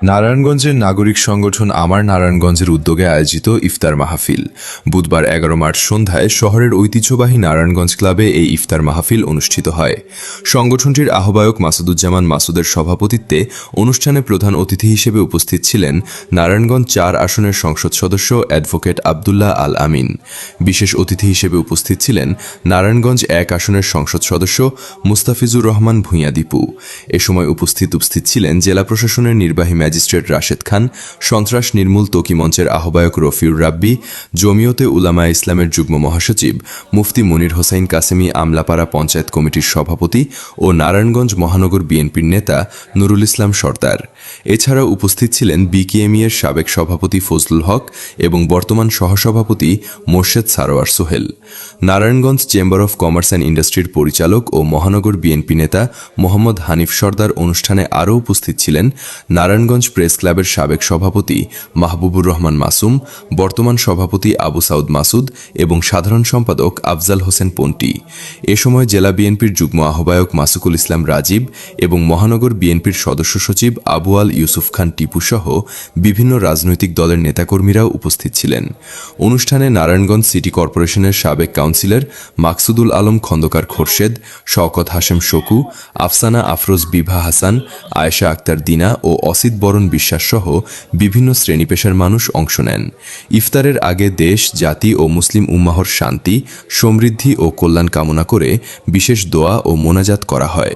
নারায়ণগঞ্জের নাগরিক সংগঠন আমার নারায়ণগঞ্জের উদ্যোগে আয়োজিত ইফতার মাহফিল। বুধবার 11 মার্চ সন্ধ্যায় শহরের ঐতিহ্যবাহী নারায়ণগঞ্জ ক্লাবে এই ইফতার মাহফিল অনুষ্ঠিত হয়। সংগঠনটির আহ্বায়ক মাসুদুজ্জামান মাসুদের সভাপতিত্বে অনুষ্ঠানে প্রধান অতিথি হিসেবে উপস্থিত ছিলেন নারায়ণগঞ্জ 4 আসনের সংসদ সদস্য অ্যাডভোকেট আবদুল্লাহ আল আমিন। বিশেষ অতিথি হিসেবে উপস্থিত ছিলেন নারায়ণগঞ্জ 1 আসনের সংসদ সদস্য মুস্তাফিজুর রহমান ভূঁইয়া দীপু। এ সময় উপস্থিত ছিলেন জেলা প্রশাসনের নির্বাহী ম্যাজিস্ট্রেট রাশেদ খান, সন্ত্রাস নির্মূল তকি মঞ্চের আহ্বায়ক রফিউর রাব্বি, জমিয়তে উলামায়ে ইসলামের যুগ্ম মহাসচিব মুফতি মনির হোসাইন কাসেমি, আমলাপাড়া পঞ্চায়েত কমিটির সভাপতি ও নারায়ণগঞ্জ মহানগর বিএনপির নেতা নুরুল ইসলাম সর্দার। এছাড়াও উপস্থিত ছিলেন বিকেএমই এর সাবেক সভাপতি ফজলুল হক এবং বর্তমান সহসভাপতি Morshed Sarwar Sohel. Narayanganj chamber of commerce and ইন্ডাস্ট্রির পরিচালক ও মহানগর বিএনপি নেতা মোহাম্মদ হানিফ সর্দার অনুষ্ঠানে আরও উপস্থিত ছিলেন নারায়ণগঞ্জ প্রেস ক্লাবের সাবেক সভাপতি মাহবুবুর রহমান মাসুম, বর্তমান সভাপতি আবু সাউদ মাসুদ এবং সাধারণ সম্পাদক আফজাল হোসেন পন্টি। এ সময় জেলা বিএনপির যুগ্ম আহ্বায়ক মাসুকুল ইসলাম রাজীব এবং মহানগর বিএনপির সদস্য সচিব আবু আল ইউসুফ খান টিপু সহ বিভিন্ন রাজনৈতিক দলের নেতাকর্মীরাও উপস্থিত ছিলেন। অনুষ্ঠানে নারায়ণগঞ্জ সিটি কর্পোরেশনের সাবেক কাউন্সিলর মাকসুদুল আলম খন্দকার খোরশেদ, শওকত হাশেম শকু, আফসানা আফরোজ বিভা হাসান, আয়েশা আক্তার দিনা ও অসিত বরণ বিশ্বাস সহ বিভিন্ন শ্রেণী পেশার মানুষ অংশ নেন। ইফতারের আগে দেশ, জাতি ও মুসলিম উম্মাহর শান্তি, সমৃদ্ধি ও কল্যাণ কামনা করে বিশেষ দোয়া ও মোনাজাত করা হয়।